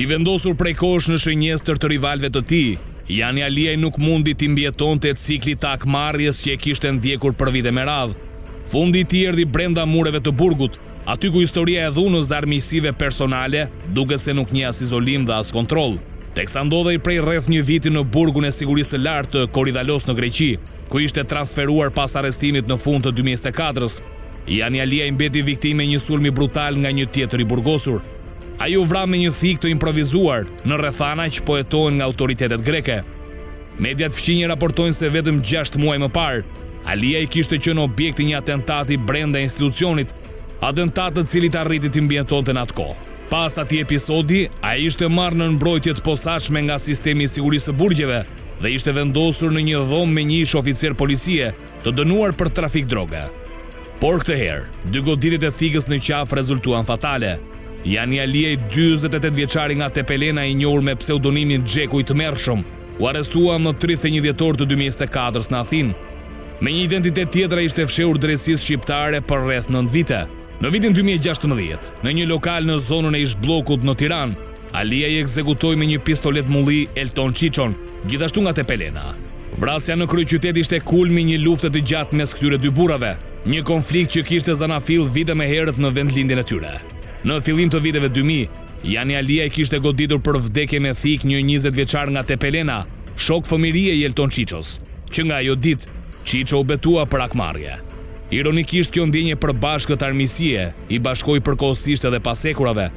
I vendosur prej kosh në shënjestër të rivalëve të tij, Jani Aliaj nuk mundi t'i mbjetonte cikli të akmarrjes që e kishte ndjekur për vite me radhë. Fundi i tij erdhi brenda mureve të burgut, aty ku historia e dhunës dhe armiqësive personale duket se nuk njeh as izolim dhe as kontroll. Teksa ndodhej prej rreth një viti në burgun e sigurisë së lartë të Korydallos në Greqi, ku ishte transferuar pas arrestimit në fund të 2024-s. Jani Aliaj mbeti viktimë e një sulmi brutal nga një tjetër i burgosur. Ai u vra me një thik të improvizuar në rrethana që po hetohen nga autoritetet greke. Mediat fqinje raportojnë se vetëm 6 muaj më parë, Aliaj kishte qenë objekt i një atentati brenda institucionit, atentat të cilit arriti të mbjetonte në atë kohë. Pas atij episodi, ai ishte marrë në mbrojtje të posaçme nga sistemi i sigurisë së burgjeve dhe ishte vendosur në një dhomë me një ish oficer policie të dënuar për trafik droge. Por këtë herë, 2 goditjet e thikës në qafë rezultuan fatale. Jani Aliaj, 48 vjeçari nga Tepelena i njohur me pseudonimin Xheku i Tmerrshëm, u arrestua më 31 dhjetor të 2024 në Athinë. Me një identitet tjetër ai ishte fshehur drejtësisë shqiptare për rreth 9 vite. Në vitin 2016, në një lokal në zonën e ish bllokut në Tiranë, Aliaj ekzekutoi me një pistolet mulli Elton Çiçon, gjithashtu nga Tepelena. Vrasja në kryeqytet ishte kulmi një lufte të gjatë mes këtyre dy burrave, një konflikt që kishte zanafill vite më herët në vendlindjen e tyre. Në fillim të viteve 2000, Jani Aliaj kishte goditur për vdekje me thik një 20 vjeçar nga Tepelena, shok fëmirie i Elton Çiços, që nga ajo ditë Çiço u betua për akmarrje. Ironikisht, kjo ndjenje përbashkët armiqësie i bashkoi përkohësisht edhe pasekurave.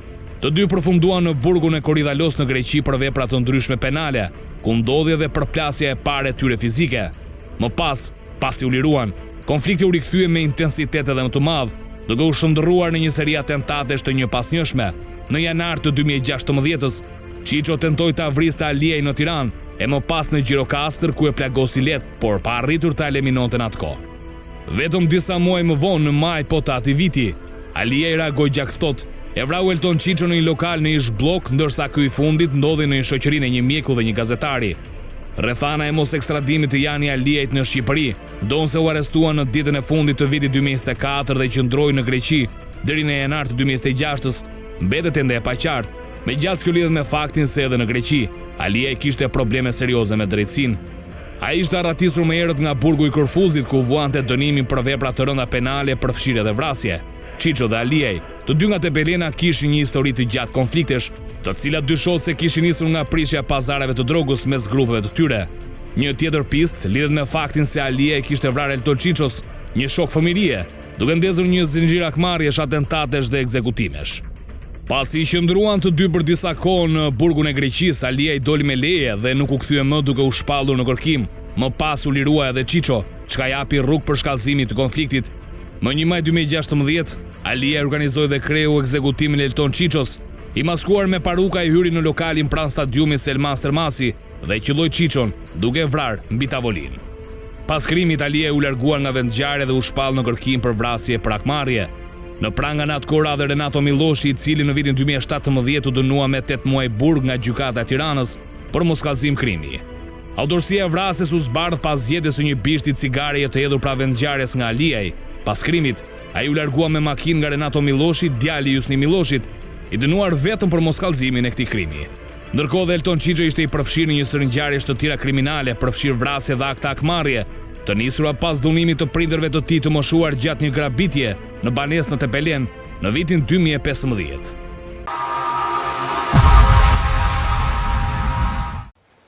Të dy përfunduan në burgun e Korydallos në Greqi për vepra të ndryshme penale, ku ndodhi edhe përplasja e parë e tyre fizike. Më pas, pasi u liruan, konflikti u rikthye me intensitet edhe më të madh, duke u shndërruar në një seri atentatesh të njëpasnjëshme. Në janar të 2016-s, Çiço tentoi ta vriste Aliaj në Tiranë e më pas në Gjirokastër, ku e plagosi lehtë, por pa arritur ta eliminonte në atë kohë. Vetëm disa muaj më vonë, në maj po të atij viti, Aliaj reagoi gjakftohtë, e vrau Elton Çiço në një lokal në ish bllok, ndërsa ky i fundit ndodhi në një shoqërinë e një mjeku dhe një gazetari. Rrethana e mos ekstradimit të Jani Aliajt në Shqipëri, donse u arrestua në ditën e fundit të vitit 2024 dhe qëndroi në Greqi deri në janar të 2026-s, mbetet ende e paqartë, megjithëse kjo lidhet me faktin se edhe në Greqi Aliaj kishte probleme serioze me drejtësinë. Ai ishte arratisur më herët nga burgu i Korfuzit, ku vuante dënimin për vepra të rënda penale, përfshirje dhe vrasje. Çiço dhe Aliaj, të dy nga Tepelena, kishin një histori të gjatë konfliktesh, të cilat dyshohet se kishin nisur nga prishja e pazareve të drogës mes grupeve të tyre. Një tjetër pistë lidhet me faktin se Aliaj kishte vrarë Elton Çiços, një shok fëmirie, duke ndezur një zinxhir akmarrjesh, atentatesh dhe ekzekutimesh. Pasi i qëndruan të dy për disa kohë në burgun e Greqisë, Aliaj doli me leje dhe nuk u kthye më duke u shpallur në kërkim. Më pas u lirua edhe Çiço, çka japi rrugë për shkallëzimin të konfliktit. Më 1 maj 2016, Aliaj organizoi dhe kreu ekzekutimin e Elton Çiços. I maskuar me paruka i hyri në lokalin pranë stadiumit Selman Stërmasi dhe qelloi Çiçon, duke vrarë mbi tavolinë. Pas krimit, Aliaj u largua nga vendngjarja dhe u shpall në kërkim për vrasje për akmarrje. Në pranga në atë kohë radhë Renato Milloshi, i cili në vitin 2017 u dënua me 8 muaj burg nga gjykata e Tiranës për moskallëzim krimi. Autorësia e vrasjes u zbardh pas zgjedhjes së një bishti cigare të hedhur pranë vendngjarjes nga Aliaj. Pas krimit, ai u largua me makinë nga Renato Milloshi, djali i Jusni Milloshit, i dënuar vetëm për moskallëzimin e këtij krimi. Ndërkohë dhe Elton Çiço ishte i përfshirë në një sër ngjarjesh të tjera kriminale, përfshirë vrasje dhe akte akmarrje, të nisura pas dhunimit të prindërve të tij të moshuar gjatë një grabitje në banesë në Tepelen në vitin 2015.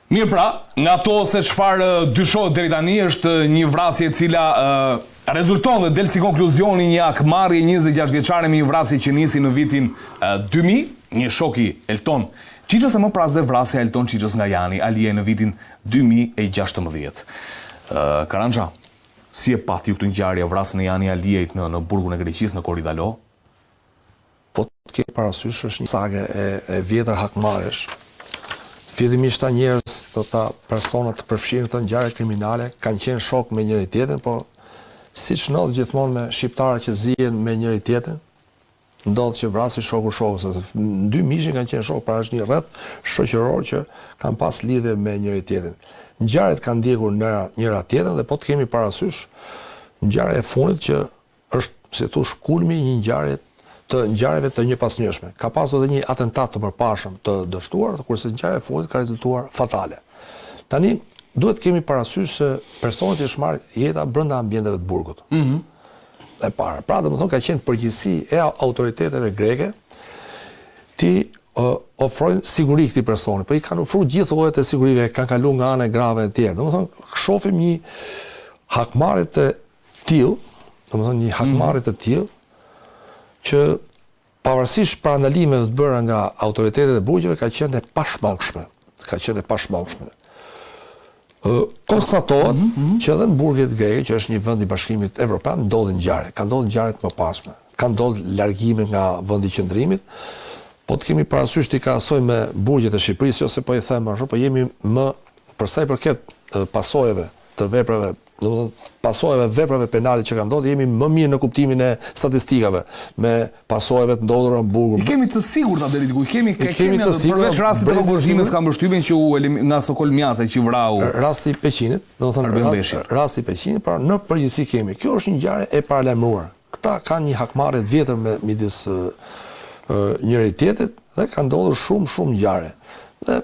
Mirë pra, nga to se çfarë dyshohet deri tani është një vrasje e cila rezulton dhe del si konkluzioni një akmarrje 26 vjeçare me një vrasje që nisi në vitin 2000, një shoki Elton Çiços e më pas dhe vrasja Elton Çiços nga Jani Aliaj në vitin 2016. Karanxha, si e pati këtë ngjarje vrasjen e Jani Aliajt në burgun e Greqisë në Korydallo? Po të ke parasysh është një sage e vjetër hakmarrjesh. Fillimisht ta njerëz, personat të përfshirë të ngjarje kriminale kanë qenë shok me njëri tjetrin, po siç ndodh gjithmonë me shqiptarët që zihen me njëri tjetrin, ndodh që vrasi shoku shokut. Dy mishi kanë qenë shok para një rreth shoqëror që kanë pas lidhje me njëri tjetrin. Ngjarjet kanë ndjekur njëra tjetrën dhe po të kemi parasysh ngjarja e fundit që është, si thosh, kulmi i një ngjarje të ngjarjeve të njëpasnjëshme. Ka pasur edhe një atentat të përpashëm të dështuar, kurse ngjarja e fundit ka rezultuar fatale. Tani duhet kemi parasysh se personat që shmarr jeta brenda ambienteve të burgut. E para, pra domethënë ka qenë përgjegjësi e autoriteteve greke ti ofrojnë siguri këtij personi, po i kanë ofruar gjithë llojet e sigurive, kanë kaluar nga ana e grave e tjerë. Domethënë shohim një hakmarrje të tillë, një hakmarrje të tillë që pavarësisht parandalimeve të bëra nga autoritetet e burgjeve ka qenë e pashmangshme. Konstatohet që edhe në burgjet greke, që është një vend i Bashkimit Evropian, ndodhin ngjarje. Ka ndodhur ngjarje të mëparshme. Ka ndodhur largime nga vendi i qëndrimit. Po të kemi parasysh të krahasoj me burgjet e Shqipërisë, ose po i them ashtu, po jemi më për sa i përket pasojave të veprave, pasojave veprave penale që kanë ndodhur, jemi më mirë në kuptimin e statistikave me pasojave të ndodhura në burg. I kemi të sigurt deri diku. Kemi të sigurt përveç rastit të propozimit ka mbështypjen që nga Sokol Mjasa që vrau. Rasti i Peqinit, rasti i Peqinit, pra në përgjithësi kemi. Kjo është një ngjarje e paralajmëruar. Këta kanë një hakmarrje të vjetër midis njëri tjetrit dhe ka ndodhur shumë ngjarje. Dhe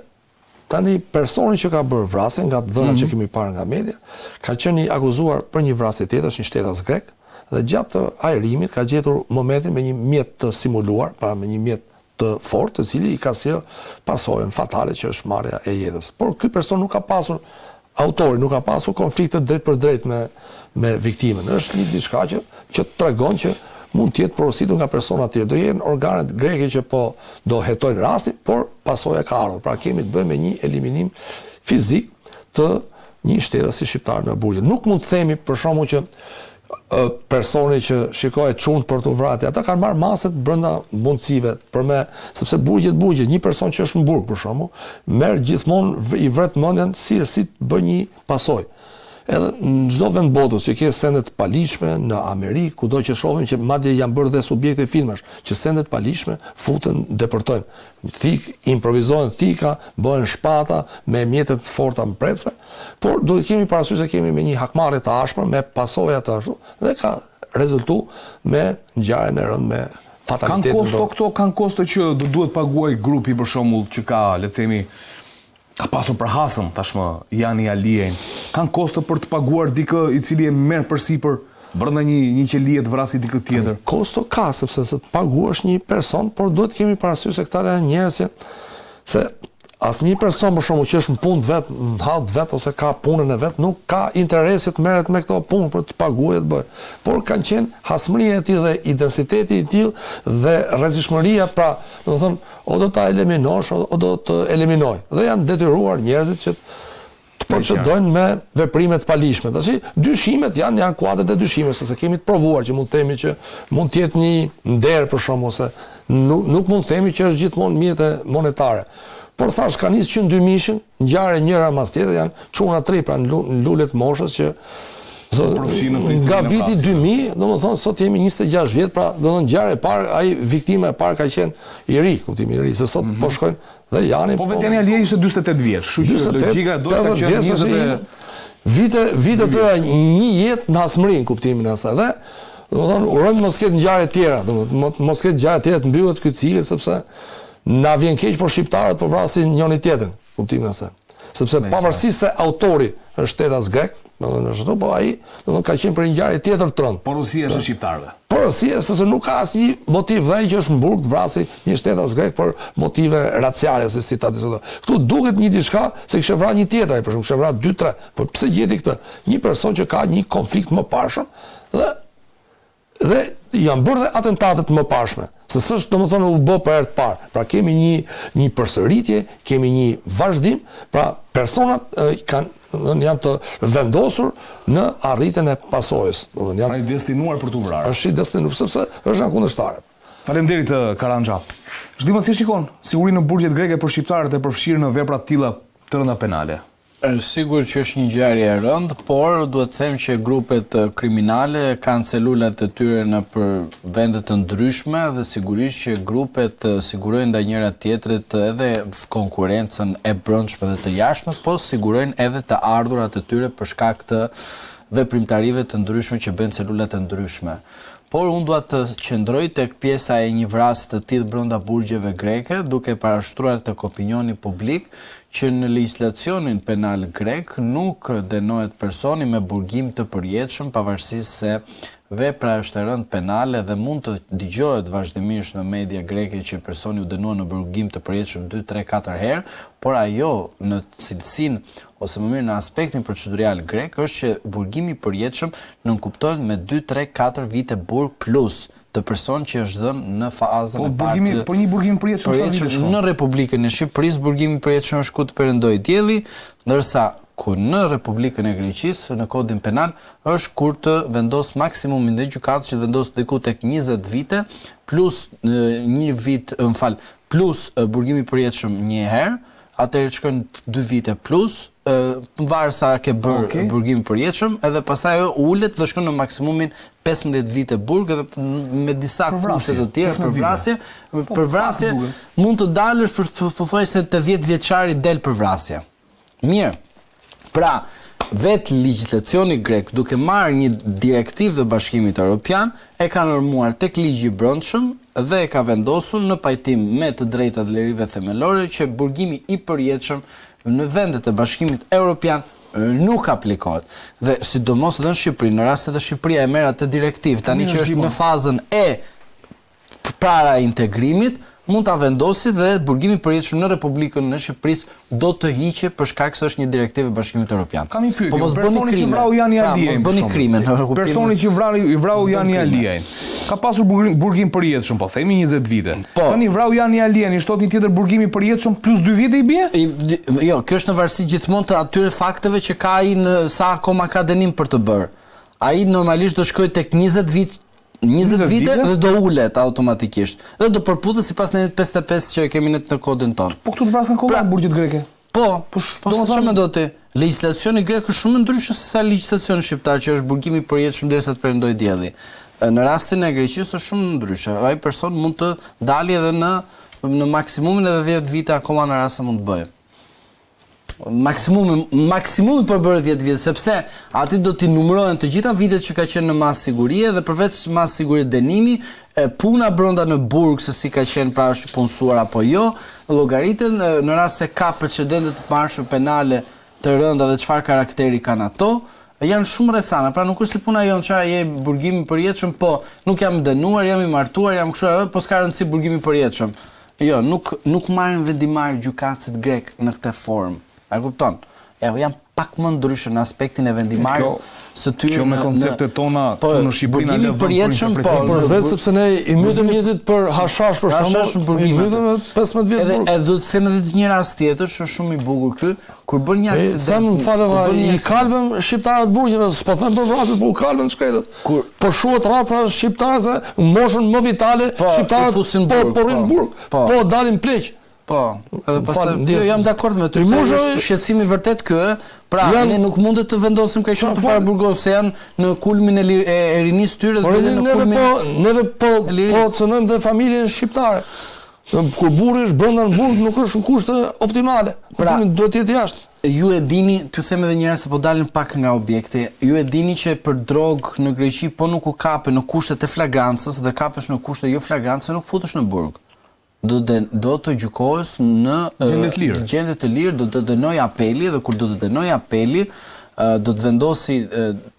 tani personi që ka bërë vrasjen, nga dhënat që kemi parë nga media, ka qenë i akuzuar për një vrasje tjetër, është një shtetas grek, dhe gjatë të ajrimit ka gjetur momentin me një mjet të simuluar, pra me një mjet të fortë, të cili i ka sjellë pasojën fatale që është marrja e jetës. Por ky person nuk ka pasur, autori nuk ka pasur konflikte drejt për drejt me viktimën. Është një diçka që tregon që mund të jetë porositur nga persona të tjerë. Do jenë organet greke që po do hetojnë rastin, por pasoja ka ardhur. Pra kemi të bëjmë me një eliminim fizik të një shtetasi shqiptar në burgje. Nuk mund të themi për shkakun që personi që shikoi çun për të vrarë, ata kanë marrë maset brenda mundësive sepse burgje, një person që është në burg për shkakun, merr gjithmonë i vret mendjen si të bëjë një pasojë. Edhe në çdo vend botës që ke sende të paligjshme, në Amerikë, kudo që shohim që madje janë bërë dhe subjekte filmash, që sende të paligjshme futen, deportojnë. Improvizojnë thika, bëhen shpata me mjete të forta mprece, por duhet kemi parasysh se kemi me një hakmarrje të ashpër, me pasoja të ashtu, dhe ka rezultuar me ngjarjen e rëndë me fatalitetin. Kanë kosto që duhet paguaj grupi për shembull që ka, le të themi, ka pasur për hasëm, tashmë, Jani Alien. Kanë kosto për të paguar dikë i cili e merr përsipër brenda një qelie të vrasi dikë tjetër. Kosto ka, sepse se të paguash një person, por duhet kemi parasysh se këta janë njerëz se asnjë person për shkakun që është në punë vet, në hall vet ose ka punën e vet, nuk ka interesi të merret me këto punë për të paguajë të bëjë. Por kanë qenë hasmëria e tij dhe intensiteti i tij dhe rrezikshmëria, pra, domethënë, o do ta eliminosh o do të eliminoj. Dhe janë detyruar njerëzit që të procedojnë me veprime të paligjshme. Tash dyshimet janë kuadrat e dyshimeve, sepse kemi të provuar që mund të themi që mund të jetë një nder për shkak ose nuk mund të themi që është gjithmonë mjete monetare. Por thash ka nisë që në 2000-shin, ngjarje njëra mas tjetër janë çuna tri pra në lulet moshës që nga viti 2000, domethënë sot jemi 26 vjet, pra domethënë ngjarja e parë, ai viktima e parë ka qenë i ri, kuptimi i ri, se sot po shkojnë dhe janë. Po vetë Jani Alia ishte 48 vjeç, kështu që logjika do të qenë 20 vite të një jetë në hasmërinë, kuptimin e asaj. Dhe domethënë urojmë mos ketë ngjarje të tjera, domethënë mos ketë ngjarje të tjera të mbyllet ky cikël, sepse na vjen keq por shqiptarët po vrasin njëri tjetrin, kuptimin e asaj. Sepse pavarësisht se autori është shtetas grek, domethënë ashtu, po ai domethënë ka qenë për një ngjarje tjetër të rëndë. Porosia është e shqiptarëve. Porosia, sepse nuk ka asnjë motiv dhe ai që është në burg të vrasë një shtetas grek për motive raciale, si ta diskutoj. Ktu duket një diçka se kishte vrarë një tjetër, për shembull, kishte vrarë 2-3, por pse gjeti këtë? Një person që ka një konflikt më parshëm dhe janë bërë dhe atentate më pashme. Se s'është domethënë u bë për herë të parë. Pra kemi një përsëritje, kemi një vazhdim, pra personat janë të vendosur në arritjen e pasojës. Pra i destinuar për të vrarë. Është i destinuar sepse është nga kundërshtarët. Faleminderit Karanxha. Zhdima si shikon sigurinë në burgjet greke për shqiptarët e përfshirë në vepra të tilla të rënda penale? Sigur që është një ngjarje e rëndë, por duhet të them që grupet kriminale kanë celulat e tyre në për vende të ndryshme dhe sigurisht që grupet sigurojnë ndaj njëra tjetrit edhe konkurrencën e brendshme dhe të jashtme, po sigurojnë edhe të ardhurat e tyre për shkak të veprimtarive të ndryshme që bëjnë celulat të ndryshme. Por unë dua të qëndroj tek pjesa e një vrasje të tillë brenda burgjeve greke, duke parashtruar tek opinioni publik që në legjislacionin penal grek nuk dënohet personi me burgim të përjetshëm pavarësisht se vepra është e rënd penale dhe mund të dëgjohet vazhdimisht në media greke që personi u dënuar në burgim të përjetshëm 2, 3, 4 herë, por ajo në cilësinë ose më mirë në aspektin procedurial grek është që burgimi i përjetshëm nënkuptohet me 2, 3, 4 vite burg plus të person që është dhënë në fazën e parë. Po një burgim përjetshëm sa vite shkon? Në Republikën e Shqipërisë burgimi përjetshëm është ku të perëndoi dielli, ndërsa ku në Republikën e Greqisë në kodin penal është kur të vendos maksimumin dhe gjykatës që vendos diku tek 20 vite plus një vit, plus burgimi përjetshëm një herë, atëherë shkojnë 2 vite plus varë sa ke bërë burgim përjetshëm, edhe pastaj ajo ulet dhe shkon në maksimumin 15 vite burg edhe me disa kushte të tjera për vrasje. Për vrasje mund të dalësh për pothuajse te 10 vjeçari del për vrasje. Mirë. Pra, vetë legjislacioni grek, duke marrë një direktivë të Bashkimit Evropian, e ka normuar tek ligji i brendshëm dhe e ka vendosur në pajtim me të drejtat dhe lirive themelore që burgimi i përjetshëm në vendet e Bashkimit Evropian nuk aplikohet. Dhe sidomos edhe në Shqipëri, në rast se Shqipëria e merr atë direktivë tani që është në fazën e para integrimit, mund ta vendosi dhe burgimi i përjetshëm në Republikën e Shqipërisë do të hiqe për shkak se është një direktivë e Bashkimit Evropian. Kam një pyetje, personi që vrau Jani Aliajin. Bëni krimin. Personi që vrau Jani Aliajin. Ka pasur burgim përjetshëm, po themi 20 vite. Tani vrau Jani Aliajin, shtot një tjetër burgimi përjetshëm plus 2 vite i bie? Jo, kjo është në varësi gjithmonë të atyre fakteve që ka ai në sa akoma ka dënim për të bërë. Ai normalisht do shkojë tek 20 vite dhe do ulet automatikisht. Dhe do përputet sipas nenit 55 që e kemi në kodin ton. Po këtu të vrasën kollaj burgjet greke. Po çfarë mendon ti? Legjislacioni grek është shumë ndryshe se sa legjislacioni shqiptar që është burgimi i përjetshëm derisa të perëndoj dielli. Në rastin e Greqisë është shumë ndryshe. Ai person mund të dalë edhe në maksimumin edhe 10 vite akoma në rast se mund të bëjë. Maksimumi për bërë 10 vite, sepse ati do t'i numërohen të gjitha vitet që ka qenë në masë sigurie dhe përveç masë sigurie dënimi, puna brenda në burg se si ka qenë pra është punësuar apo jo, llogaritën në rast se ka precedente të parshme penale të rënda dhe çfarë karakteri kanë ato, janë shumë rrethana, pra nuk është si puna jonë që je burgimi përjetshëm, po nuk jam dënuar, jam i martuar, jam kështu, po s'ka rëndësi burgimi përjetshëm. Jo, nuk marrin vendimar gjykatësit grek në këtë formë. A kupton? Jam pak më ndryshe në aspektin e vendimarrjes së tyre. Kjo me konceptet tona në Shqipëri na lëvon përveç sepse ne i mytëm njerëzit për hashash për shkakun, i mytëm 15 vjet burg. Edhe do të them edhe një rast tjetër, që është shumë i bukur ky, kur bën një aksident. Sa më falë i kalbëm shqiptarët burgjeve, s'po them për vrasje, po kalbën shkretët. Po shuhet raca shqiptarë se moshën më vitale, shqiptarët po rrin burg, po dalin pleq. Po, edhe pastaj jam dakord me ty. Shqetësimi vërtet ky, pra ne nuk mundet të vendosim kaq shumë të fare burgos se janë në kulmin e rinisë tyre dhe në kulmin. Neve po cënojmë dhe familjen shqiptare. Kur burri është brenda në burg nuk është në kushte optimale. Pra duhet të jetë jashtë. Ju e dini, t'ju them edhe një herë se po dalin pak nga objekti. Ju e dini që për drogë në Greqi po nuk u kape në kushtet e flagrancës dhe kapesh në kushte jo flagrancë nuk futesh në burg. Do të gjykohesh në gjendje të lirë, do të dënoj apeli dhe kur do të dënoj apeli do të vendosi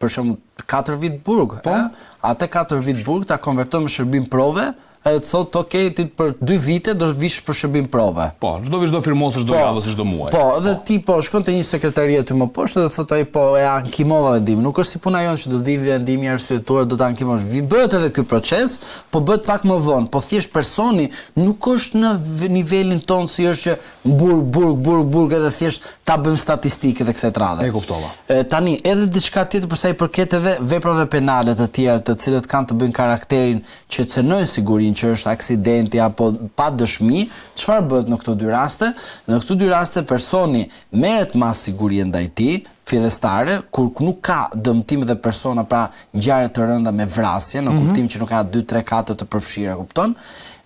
për shembull 4 vit burg, atë 4 vit burg ta konverton në shërbim prove, edhe të thotë okay, ti për 2 vite do vish për shërbim prove. Po, çdo vish do firmosësh çdo javë ose çdo muaj. Po, edhe ti po shkon te një sekretari aty më poshtë dhe thotë ai po e ankimova vendimin. Nuk është si puna jonë që do të vi vendimi arsyetuar do ta ankimosh. Vi bëhet edhe ky proces, po bëhet pak më vonë. Po thjesht personi nuk është në nivelin ton si është që burg edhe thjesht ta bëjmë statistikë dhe kësaj radhe. E kuptova. Tani edhe diçka tjetër për sa i përket edhe veprave penale të tjera, të cilët kanë të bëjnë karakterin që cënojnë sigurinë që është aksidenti apo pa dëshmi, çfarë bëhet në këto dy raste? Në këto dy raste personi merret mas sigurie ndaj tij, fillestare, kur nuk ka dëmtim dhe persona pra ngjarje të rënda me vrasje, në kuptim që nuk ka 2, 3, 4 të përfshira, kupton?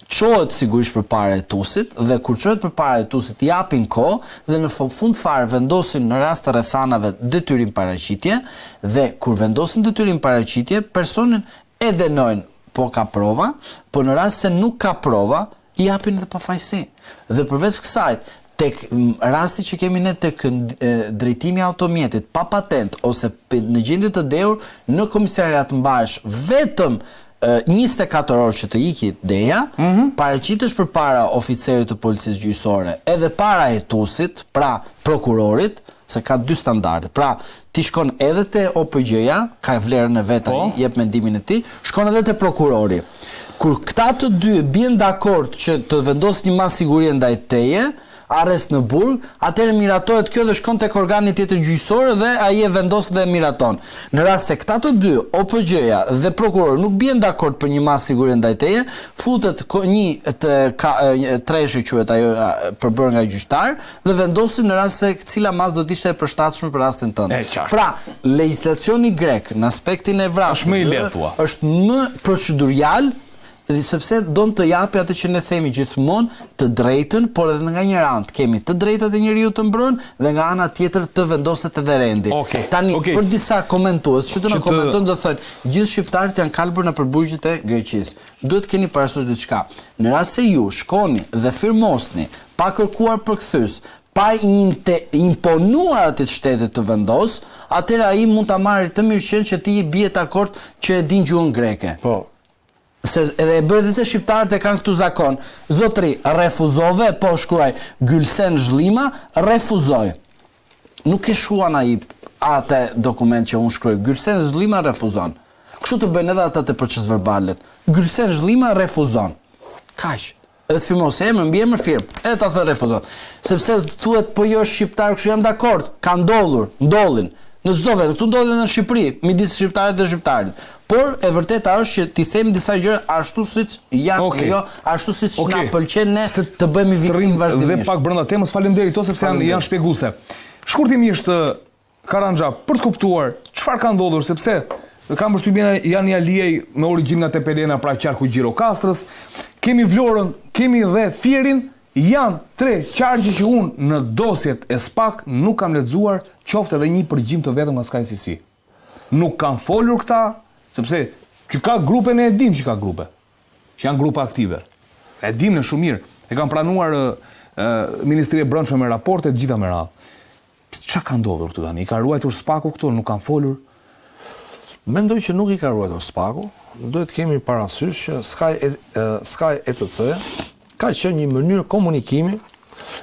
çohet sigurisht përpara hetuesit dhe kur çohet përpara hetuesit japin kohë dhe në fund fare vendosin në rast të rrethanave detyrim paraqitje dhe kur vendosin detyrim paraqitje personin e dënojnë po ka prova, po në rast se nuk ka prova i japin edhe pafajësi. Dhe përveç kësaj tek rasti që kemi ne tek drejtimi i automjetit pa patent ose në gjendje të dheur në komisariat mbahesh vetëm 24 orë që të iki deja, paraqitesh përpara oficerit të policisë gjyqësore edhe para hetuesit, pra prokurorit, se ka dy standarde. Pra, ti shkon edhe te OPG-ja, ka vlerën e vet ai, jep mendimin e tij, shkon edhe te prokurori. Kur këta të dy bien dakord që të vendosin një masë sigurie ndaj teje, arrest në burg, atëherë miratohet kjo dhe shkon tek organi tjetër gjyqësor dhe ai e vendos dhe miraton. Në rast se këta të dy, OPG-ja dhe prokurori nuk bien dakord për një masë sigurie ndaj teje, futet një treshë quhet ajo përbërë nga gjyqtar dhe vendosin në rast se cila masë do të ishte e përshtatshme për rastin tënd. Pra, legjislacioni grek në aspektin e vrasjes është më procedurial dhe sepse do të japi atë që ne themi gjithmonë të drejtën, por edhe nga një anë kemi të drejtat e njeriu të mbrojnë dhe nga ana tjetër të vendoset edhe rendi. Tani për disa komentues që të na komentojnë do thonë gjithë shqiptarët janë kalbur në përburgjet e Greqisë. Duhet keni parasysh diçka. Në rast se ju shkoni dhe firmosni pa kërkuar përkthyes, pa imponuar atët shtetit të vendos, atëherë ai mund ta marrë të mirëqenë që ti i bie dakord që e din gjuhën greke. Po. Se edhe e bëhet të shqiptarët e kanë këtu zakon. Zotri, refuzove, po shkruaj Gülsen Zhlima, refuzoj. Nuk e shuan ai atë dokument që unë shkruaj. Gülsen Zhlima refuzon. Kështu të bëjnë edhe ata të proces verbalet. Gülsen Zhlima refuzon. Kaq. Edhe firmos emër mbi emër firmë. Edhe ta thë refuzon. Sepse thuhet po jo shqiptar, kështu jam dakord. Ka ndodhin. Në çdo vend, këtu ndodhet në Shqipëri, midis shqiptarit dhe shqiptarit. Por e vërteta është që ti them disa gjëra ashtu siç janë, jo ashtu siç na pëlqen ne të bëhemi viktimë vazhdimisht. Dhe pak brenda temës, faleminderit to sepse janë shpjeguese. Shkurtimisht Karanxha, për të kuptuar çfarë ka ndodhur, sepse kam përshtypjen janë Aliej me origjinë nga Tepelena, pra qarku Gjirokastrës, kemi Vlorën, kemi dhe Fierin. Janë 3 qargje që unë në dosjet e SPAK nuk kam lexuar, qoftë edhe një përgjim të vetëm nga SkyCC. Nuk kanë folur këta, sepse që ka grupe ne e dim që ka grupe, që janë grupe aktive. E dim në shumë mirë, e kanë pranuar Ministria e Brendshme me raporte të gjitha me radhë. Çfarë ka ndodhur këtu tani? I ka ruajtur SPAK-u këtu, nuk kanë folur? Mendoj që nuk i ka ruajtur SPAK-u, duhet kemi parasysh që SkyECC ka qenë një mënyrë komunikimi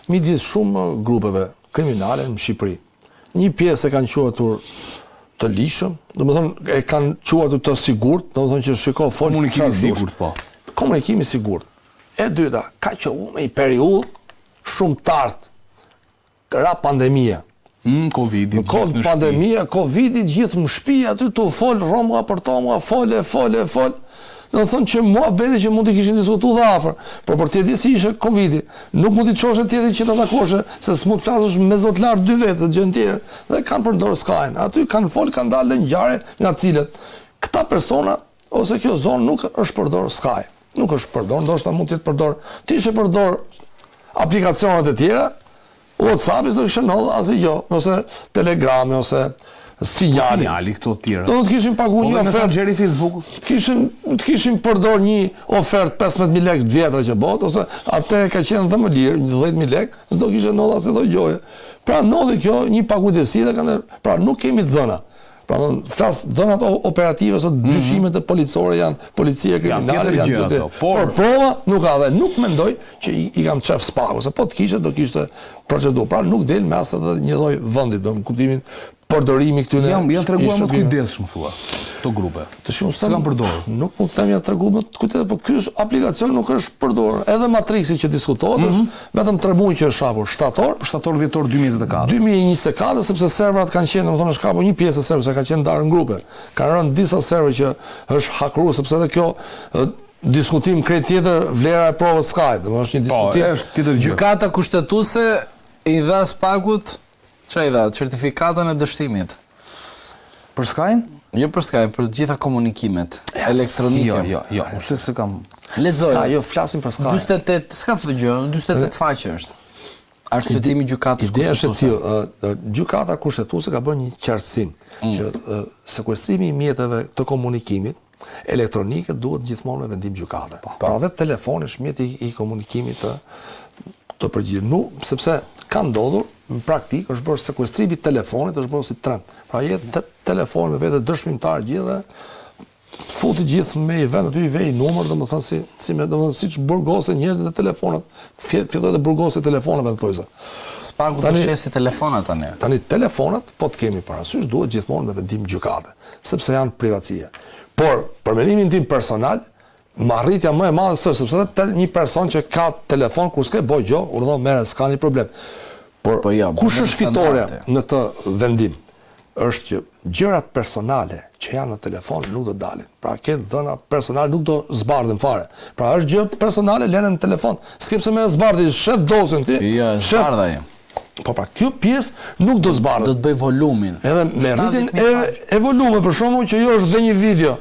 midis shumë grupeve kriminale në Shqipëri. Një pjesë e kanë quajtur të lishëm, domethënë e kanë quajtur të sigurt, domethënë që shiko fol komunikimi i sigurt, po. Komunikimi i sigurt. E dyta, ka qenë me një periudhë shumë tart. Ra pandemia. Covidi. Në kohë pandemia, Covidi gjithë në shtëpi aty tu fol Roma për Toma, fol. Do të thonë që muhabeti që mund të kishin diskutuar dhe afër, por për të ditë si ishte Covidi, nuk mund të çosh tjetër që ta takoshe, se s'mund të flasësh me zot lart dy vetë, gjë tjetër, dhe kanë përdorur Sky-n. Aty kanë kanë dalë ngjarje nga cilët këta persona ose kjo zonë nuk është përdorur Sky. Nuk është përdorur, ndoshta mund të jetë përdorur. Ti ishe përdor aplikacionet e tjera, WhatsApp-i do kishte ndodhur asgjë, ose Telegrami ose sinjali këto të tjera. Do të kishin paguar një ofertë Messenger i Facebook-ut. Të kishin përdor një ofertë 15000 lekë të vjetra që bot, ose atë ka qenë dhe më lirë, 10000 lekë, s'do kishte ndodhur asnjë gjë. Pra ndodhi kjo një pagujtësi dhe kanë, pra nuk kemi dhëna. Pra flas dhënat operative ose dyshimet e policore janë policia kriminale, janë të por prova nuk ka dhe nuk mendoj që i kam çef SPAK, ose po të kishte do kishte procedurë. Pra nuk del me as edhe një lloj vendi, do në kuptimin përdorimi këtyre. Janë treguar më të kujdesshëm thua këto grupe. Të shumë s'kan përdorur. Nuk mund të them ja treguar më të kujdesshëm, por ky aplikacion nuk është përdorur. Edhe Matrixi që diskutohet është vetëm 3 muaj që është hapur, shtator dhjetor 2024. 2024 sepse serverat kanë qenë, domethënë është kapur një pjesë e serverëve, ka qenë ndarë në grupe. Kanë rënë disa server që është hakruar sepse edhe kjo diskutim krejt tjetër vlera e provës Sky, domethënë është një diskutim. Është tjetër gjë. Gjykata kushtetuese i dha SPAK-ut çfarë i dha? Certifikatën e dështimit. Për Skype? Jo për Skype, për të gjitha komunikimet elektronike. Jo, se kam. Lexoj. Jo, flasim për Skype. 48, s'ka gjë, 48 faqe është. Arsyetimi i gjykatës Ideja është kushtetuese. tillë, gjykata kushtetuese ka bërë një qartësim që sekuestrimi i mjeteve të komunikimit elektronike duhet gjithmonë me vendim gjykate. Pra dhe telefoni është mjeti i komunikimit të përgjithshëm, sepse ka ndodhur në praktikë është bërë sekuestrimi i telefonit është bërë si trend. Pra jetë telefon me vetë dëshmimtar gjithë dhe futi gjithë me i vend aty i vej numër, domethënë siç burgose njerëzit e telefonat, filloi të burgose telefonave në thojse. Spaku të shesi telefonat tani. Tani telefonat, po të kemi parasysh, duhet gjithmonë me vendim gjykate, sepse janë privatësie. Por për mendimin tim personal, marrëdhënia më e madhe është sepse një person që ka telefon kur s'ka bëj gjë, urdhon merr, s'ka një problem. Por kush është fitoria në këtë vendim? Është që gjërat personale që janë në telefon nuk do dalin. Pra ke dhëna personale nuk do zbardhen fare. Pra është gjë personale lënë në telefon. S'ke pse më zbardhi shef dozën ti. Jo, zbardha. Po pra kjo pjesë nuk do zbardhet. Do të bëj volumin. Edhe me rritjen e volumit për shkakun që jo është dhe një video.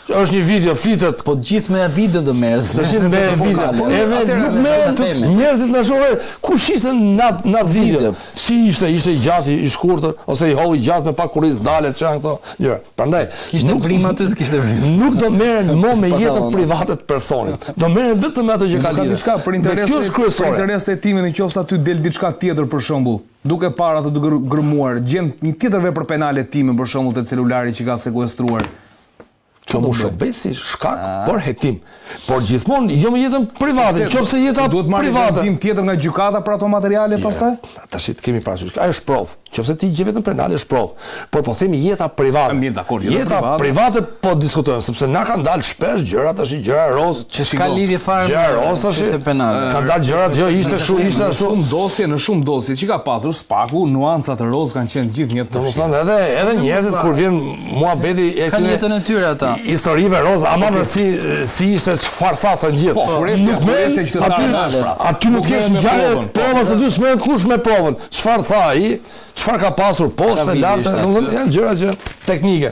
Është një video flitet, po gjithë me video do merres. Tash me video. Edhe nuk merren njerëzit na shohin kush ishte në video. Si ishte gjatë i shkurtër ose i holli gjatë me pak kurriz dalet çan këto gjëra. Prandaj kishte vrim aty, s'kishte vrim. Nuk do merren më me jetën private të personit. Do merren vetëm me ato që ka lidhje. Diçka për interes të timin nëse aty del diçka tjetër për shembull. Duke parë atë duke gërmuar, gjen një tjetër vepër penale timin për shembull te celulari që ka sekuestruar. Që mu shërbej si shkak për hetim. Por gjithmonë, jo me jetën private, qofse jeta duhet marrë private. vendim tjetër nga gjykata për ato materiale pastaj? Tash të kemi parasysh. Ajo është provë. Qofse ti gje vetëm penale është provë. Por po themi jeta private. Mirë, dakor, jeta private po diskutojmë, sepse na kanë dalë shpesh gjëra tash, gjëra roz, që s'ka lidhje fare gjëra roz tash. Ka dalë gjërat, jo ishte kështu, ishte ashtu. Në shumë dosje që ka pasur spaku, nuancat e roz kanë qenë gjithë një të fshehtë. Domethënë edhe njerëzit kur vjen muhabeti e kanë jetën e tyre ata. Historive roza, ama si ishte çfarë thasën gjithë. Po, kur ishte qytetar aty nuk kesh ngjarje prova se dy smerët kush me provën. Çfarë tha ai? Çfarë ka pasur poshtë lart, domethënë janë gjëra që teknike.